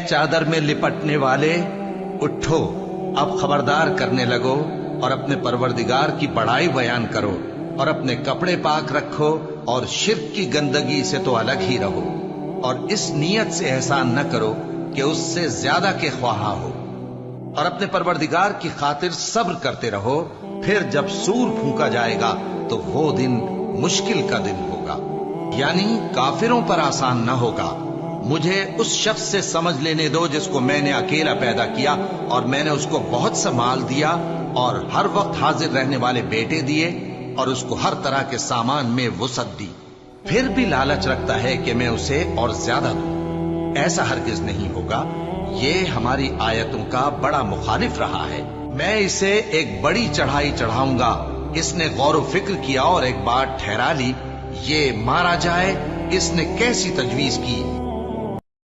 चादर में लिपटने वाले, उठो, अब खबरदार करने लगो और अपने परवरदिगार की बड़ाई बयान करो और अपने कपड़े पाक रखो और शिर्क की गंदगी से तो अलग ही रहो और इस नीयत से एहसान न करो कि उससे ज्यादा के ख्वाहा हो और अपने परवरदिगार की खातिर सब्र करते रहो। फिर जब सूर फूंका जाएगा तो वो दिन मुश्किल का दिन होगा, यानी काफिरों पर आसान न होगा। मुझे उस शख्स से समझ लेने दो जिसको मैंने अकेला पैदा किया और मैंने उसको बहुत सा माल दिया और हर वक्त हाजिर रहने वाले बेटे दिए और उसको हर तरह के सामान में वुसअत दी, फिर भी लालच रखता है कि मैं उसे और ज्यादा दूं। ऐसा हरगिज नहीं होगा। ये हमारी आयतों का बड़ा मुखालिफ रहा है। मैं इसे एक बड़ी चढ़ाई चढ़ाऊंगा। इसने गौर व फिक्र किया और एक बात ठहरा ली, ये मारा जाए। इसने कैसी तजवीज की